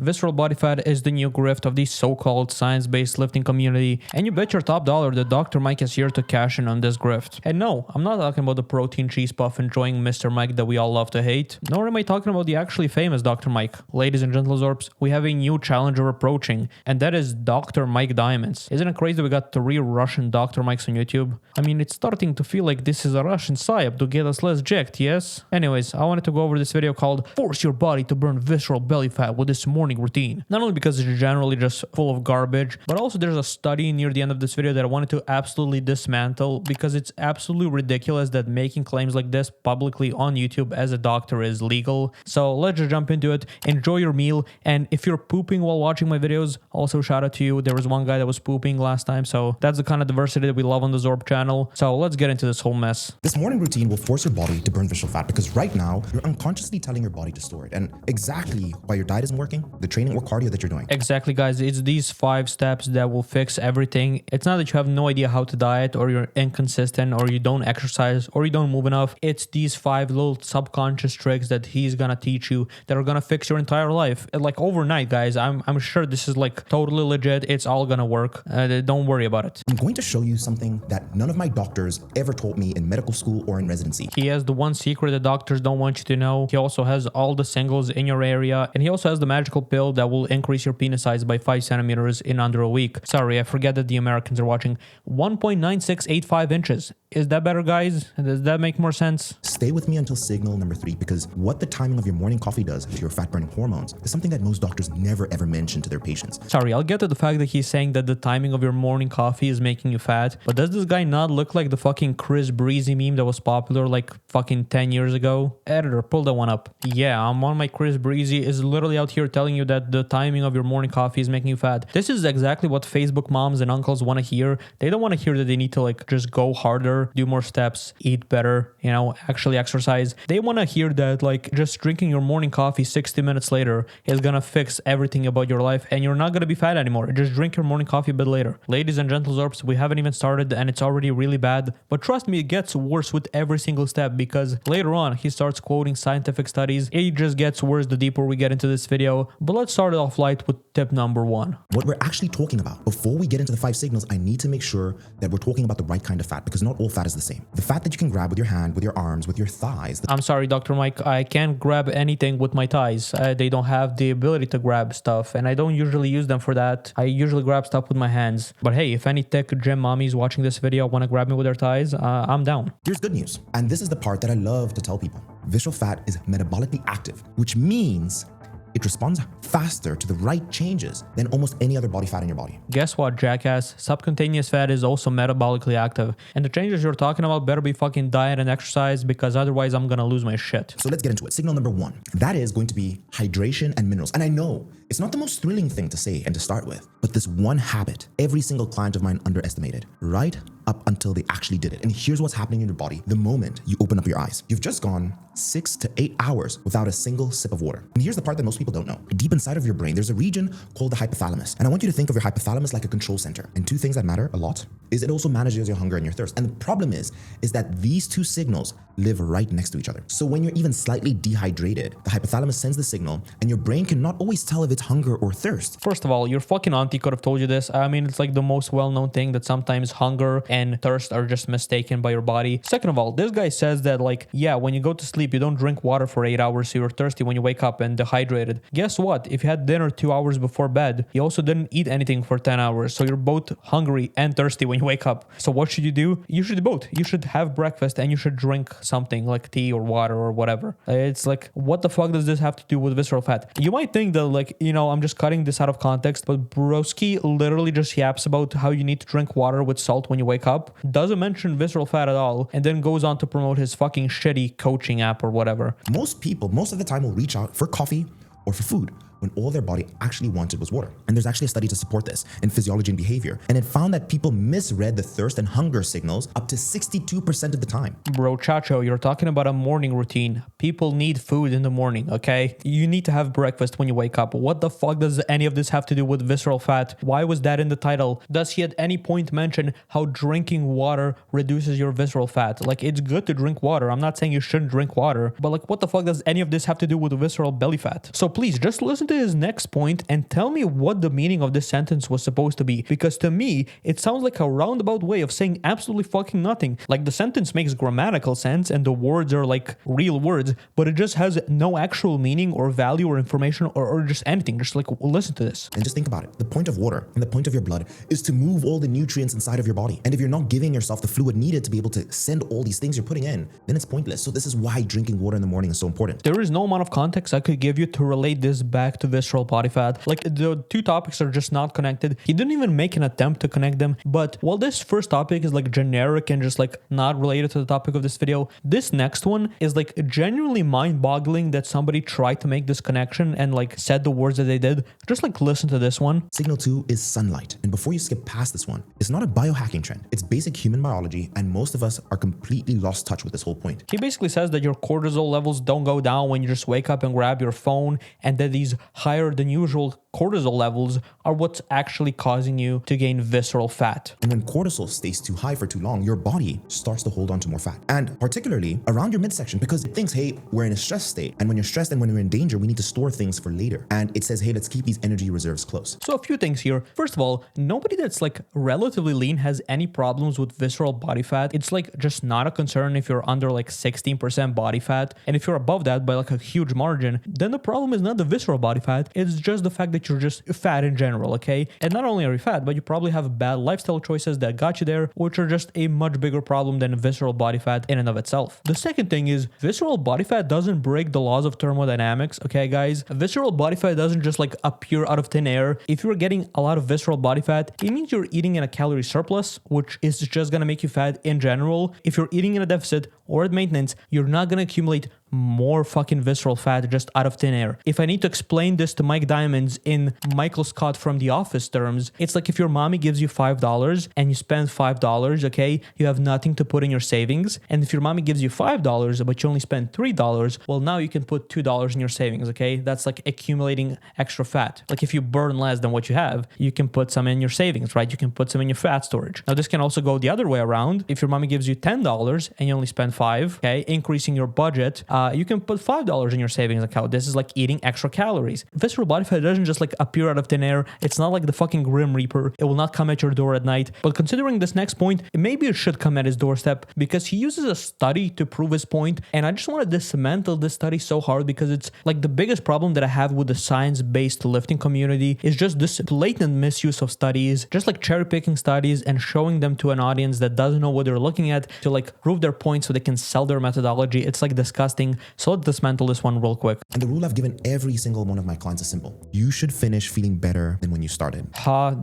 Visceral body fat is the new grift of the so-called science-based lifting community, and you bet your top dollar that Dr. Mike is here to cash in on this grift. And no, I'm not talking about the protein cheese puff enjoying Mr. Mike that we all love to hate, nor am I talking about the actually famous Dr. Mike. Ladies and gentle Zoorps, we have a new challenger approaching, and that is Dr. Mike Diamonds. Isn't it crazy we got 3 Russian Dr. Mikes on YouTube? I mean, it's starting to feel like this is a Russian psyop to get us less jacked, yes? Anyways, I wanted to go over this video called Force Your Body to Burn Visceral Belly Fat with this morning routine. Not only because it's generally just full of garbage, but also there's a study near the end of this video that I wanted to absolutely dismantle because it's absolutely ridiculous that making claims like this publicly on YouTube as a doctor is legal. So let's just jump into it. Enjoy your meal, and if you're pooping while watching my videos, also shout out to you. There was one guy that was pooping last time, so that's the kind of diversity that we love on the Zoorp channel. So let's get into this whole mess. This morning routine will force your body to burn visceral fat because right now you're unconsciously telling your body to store it, and exactly why your diet isn't working, the training or cardio that you're doing. Exactly, guys. It's these 5 steps that will fix everything. It's not that you have no idea how to diet, or you're inconsistent, or you don't exercise, or you don't move enough. It's these 5 little subconscious tricks that he's gonna teach you that are gonna fix your entire life. Like overnight, guys. I'm sure this is like totally legit. It's all gonna work. Don't worry about it. I'm going to show you something that none of my doctors ever taught me in medical school or in residency. He has the one secret that doctors don't want you to know. He also has all the singles in your area, and he also has the magical pill that will increase your penis size by 5 centimeters in under a week. Sorry, I forget that the Americans are watching. 1.9685 inches. Is that better, guys? Does that make more sense? Stay with me until signal number 3, because what the timing of your morning coffee does to your fat burning hormones is something that most doctors never ever mention to their patients. Sorry, I'll get to the fact that he's saying that the timing of your morning coffee is making you fat, but does this guy not look like the fucking Chris Breezy meme that was popular like fucking 10 years ago? Editor, pull that one up. Yeah, I'm on my Chris Breezy is literally out here telling you that the timing of your morning coffee is making you fat. This is exactly what Facebook moms and uncles want to hear. They don't want to hear that they need to like just go harder, do more steps, eat better, you know, actually exercise. They want to hear that like just drinking your morning coffee 60 minutes later is gonna fix everything about your life and you're not gonna be fat anymore. Just drink your morning coffee a bit later. Ladies and gentle Zoorps, we haven't even started and it's already really bad, but trust me, it gets worse with every single step because later on he starts quoting scientific studies. It just gets worse the deeper we get into this video, but let's start it off light with tip number 1. What we're actually talking about. Before we get into the 5 signals, I need to make sure that we're talking about the right kind of fat because not all fat is the same. The fat that you can grab with your hand, with your arms, with your thighs. I'm sorry, Dr. Mike, I can't grab anything with my thighs. They don't have the ability to grab stuff and I don't usually use them for that. I usually grab stuff with my hands. But hey, if any thick gym mommies watching this video want to grab me with their thighs, I'm down. Here's good news. And this is the part that I love to tell people. Visceral fat is metabolically active, which means it responds faster to the right changes than almost any other body fat in your body. Guess what, jackass? Subcutaneous fat is also metabolically active. And the changes you're talking about better be fucking diet and exercise because otherwise I'm gonna lose my shit. So let's get into it. Signal number 1. That is going to be hydration and minerals. And I know it's not the most thrilling thing to say and to start with, but this one habit, every single client of mine underestimated right up until they actually did it. And here's what's happening in your body the moment you open up your eyes. You've just gone 6 to 8 hours without a single sip of water. And here's the part that most people don't know. Deep inside of your brain, there's a region called the hypothalamus. And I want you to think of your hypothalamus like a control center. And 2 things that matter a lot is it also manages your hunger and your thirst. And the problem is that these 2 signals live right next to each other. So when you're even slightly dehydrated, the hypothalamus sends the signal and your brain cannot always tell if it's hunger or thirst. First of all, your fucking auntie could have told you this. I mean, it's like the most well-known thing that sometimes hunger and thirst are just mistaken by your body. Second of all, this guy says that like, yeah, when you go to sleep, you don't drink water for 8 hours, so you're thirsty when you wake up and dehydrated. Guess what? If you had dinner 2 hours before bed, you also didn't eat anything for 10 hours, so you're both hungry and thirsty when you wake up. So what should you do? You should do both. You should have breakfast and you should drink something like tea or water or whatever. It's like, what the fuck does this have to do with visceral fat? You might think that like, you know, I'm just cutting this out of context, but Broski literally just yaps about how you need to drink water with salt when you wake up, doesn't mention visceral fat at all, and then goes on to promote his fucking shitty coaching app or whatever. Most people, most of the time, will reach out for coffee or for food when all their body actually wanted was water. And there's actually a study to support this in physiology and behavior. And it found that people misread the thirst and hunger signals up to 62% of the time. Bro, Chacho, you're talking about a morning routine. People need food in the morning, okay? You need to have breakfast when you wake up. What the fuck does any of this have to do with visceral fat? Why was that in the title? Does he at any point mention how drinking water reduces your visceral fat? Like, it's good to drink water. I'm not saying you shouldn't drink water, but like, what the fuck does any of this have to do with visceral belly fat? So please, just listen to his next point and tell me what the meaning of this sentence was supposed to be, because to me, it sounds like a roundabout way of saying absolutely fucking nothing. Like the sentence makes grammatical sense and the words are like real words, but it just has no actual meaning or value or information or just anything. Just like listen to this. And just think about it. The point of water and the point of your blood is to move all the nutrients inside of your body. And if you're not giving yourself the fluid needed to be able to send all these things you're putting in, then it's pointless. So this is why drinking water in the morning is so important. There is no amount of context I could give you to relate this back to visceral body fat. Like the two topics are just not connected. He didn't even make an attempt to connect them. But while this first topic is like generic and just like not related to the topic of this video, this next one is like genuinely mind-boggling that somebody tried to make this connection and like said the words that they did. Just like listen to this one. Signal 2 is sunlight. And before you skip past this one, it's not a biohacking trend. It's basic human biology, and most of us are completely lost touch with this whole point. He basically says that your cortisol levels don't go down when you just wake up and grab your phone, and that these higher than usual cortisol levels are what's actually causing you to gain visceral fat. And when cortisol stays too high for too long, your body starts to hold on to more fat. And particularly around your midsection, because it thinks, hey, we're in a stress state. And when you're stressed and when we're in danger, we need to store things for later. And it says, hey, let's keep these energy reserves close. So a few things here. First of all, nobody that's like relatively lean has any problems with visceral body fat. It's like just not a concern if you're under like 16% body fat. And if you're above that by like a huge margin, then the problem is not the visceral body fat. It's just the fact that you're just fat in general, okay? And not only are you fat, but you probably have bad lifestyle choices that got you there, which are just a much bigger problem than visceral body fat in and of itself. The second thing is visceral body fat doesn't break the laws of thermodynamics, okay, guys? Visceral body fat doesn't just like appear out of thin air. If you're getting a lot of visceral body fat, it means you're eating in a calorie surplus, which is just gonna make you fat in general. If you're eating in a deficit or at maintenance, you're not gonna accumulate more fucking visceral fat just out of thin air. If I need to explain this to Mike Diamonds in Michael Scott from The Office terms, it's like if your mommy gives you $5 and you spend $5, okay, you have nothing to put in your savings. And if your mommy gives you $5 but you only spend $3, well, now you can put $2 in your savings, okay? That's like accumulating extra fat. Like if you burn less than what you have, you can put some in your savings, right? You can put some in your fat storage. Now this can also go the other way around. If your mommy gives you $10 and you only spend $5, okay, increasing your budget, you can put $5 in your savings account. This is like eating extra calories. Visceral body fat doesn't just like appear out of thin air. It's not like the fucking Grim Reaper. It will not come at your door at night. But considering this next point, maybe it should come at his doorstep, because he uses a study to prove his point. And I just want to dismantle this study so hard, because it's like the biggest problem that I have with the science-based lifting community is just this blatant misuse of studies, just like cherry picking studies and showing them to an audience that doesn't know what they're looking at to like prove their point so they can sell their methodology. It's like disgusting. So let's dismantle this one real quick. And the rule I've given every single one of my clients is simple. You should finish feeling better than when you started.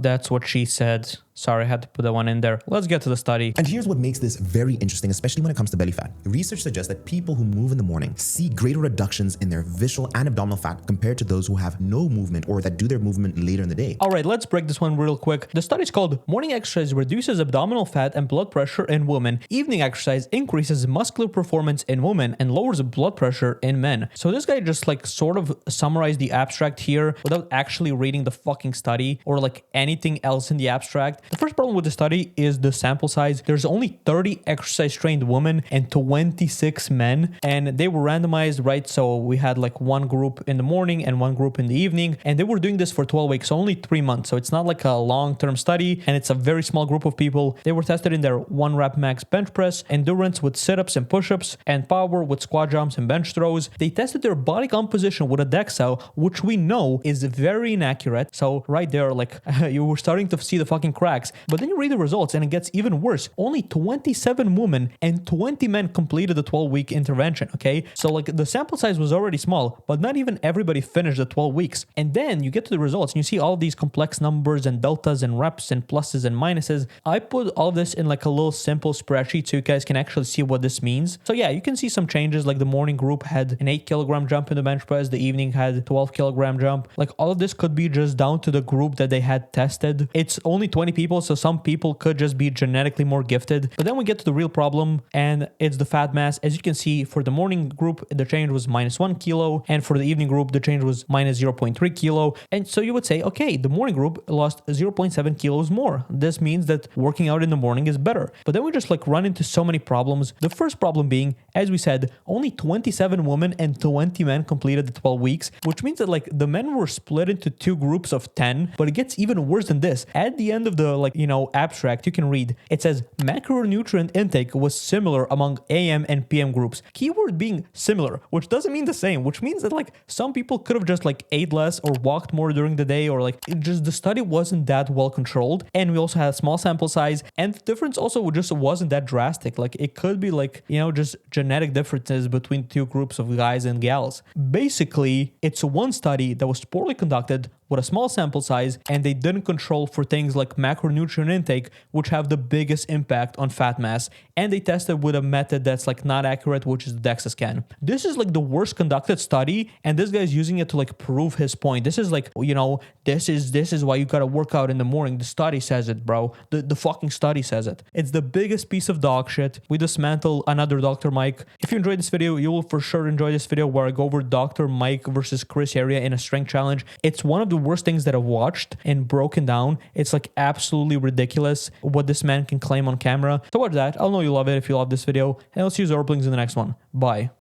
That's what she said. Sorry, I had to put that one in there. Let's get to the study. And here's what makes this very interesting, especially when it comes to belly fat. Research suggests that people who move in the morning see greater reductions in their visceral and abdominal fat compared to those who have no movement or that do their movement later in the day. All right, let's break this one real quick. The study is called Morning Exercise Reduces Abdominal Fat and Blood Pressure in Women. Evening Exercise Increases Muscular Performance in Women and Lowers Blood Pressure in Men. So this guy just like sort of summarized the abstract here without actually reading the fucking study or like anything else in the abstract. The first problem with the study is the sample size. There's only 30 exercise trained women and 26 men, and they were randomized, right? So we had like one group in the morning and one group in the evening, and they were doing this for 12 weeks, so only 3 months. So it's not like a long-term study, and it's a very small group of people. They were tested in their 1 rep max bench press, endurance with sit-ups and push-ups, and power with squat jumps and bench throws. They tested their body composition with a DEXA, which we know is very inaccurate. So right there, like you were starting to see the fucking cracks. But then you read the results and it gets even worse. Only 27 women and 20 men completed the 12-week intervention, okay? So like the sample size was already small, but not even everybody finished the 12 weeks. And then you get to the results and you see all these complex numbers and deltas and reps and pluses and minuses. I put all this in like a little simple spreadsheet so you guys can actually see what this means. So yeah, you can see some changes, like the morning group had an 8 kilogram jump in the bench press, the evening had a 12 kilogram jump. Like all of this could be just down to the group that they had tested. It's only 20 people people, so some people could just be genetically more gifted. But then we get to the real problem, and it's the fat mass. As you can see, for the morning group, the change was -1 kilo, and for the evening group, the change was -0.3 kilo. And so you would say, okay, the morning group lost 0.7 kilos more. This means that working out in the morning is better. But then we just like run into so many problems. The first problem being, as we said, only 27 women and 20 men completed the 12 weeks, which means that like the men were split into two groups of 10. But it gets even worse than this. At the end of the abstract, you can read, it says macronutrient intake was similar among AM and PM groups. Keyword being similar, which doesn't mean the same, which means that like some people could have just like ate less or walked more during the day, or like it just the study wasn't that well controlled. And we also had a small sample size, and the difference also just wasn't that drastic. Like it could be like, just genetic differences between two groups of guys and gals. Basically, it's one study that was poorly conducted with a small sample size, and they didn't control for things like macronutrient intake, which have the biggest impact on fat mass. And they tested with a method that's like not accurate, which is the DEXA scan. This is like the worst conducted study, and this guy's using it to like prove his point. This is like, this is why you gotta work out in the morning. The study says it, bro. The fucking study says it. It's the biggest piece of dog shit. We dismantle another Dr. Mike. If you enjoyed this video, you will for sure enjoy this video where I go over Dr. Mike versus Chris area in a strength challenge. It's one of the worst things that I've watched and broken down. It's like absolutely ridiculous what this man can claim on camera. So watch that. I'll know you love it if you love this video, and I'll see you Zoorplings in the next one. Bye.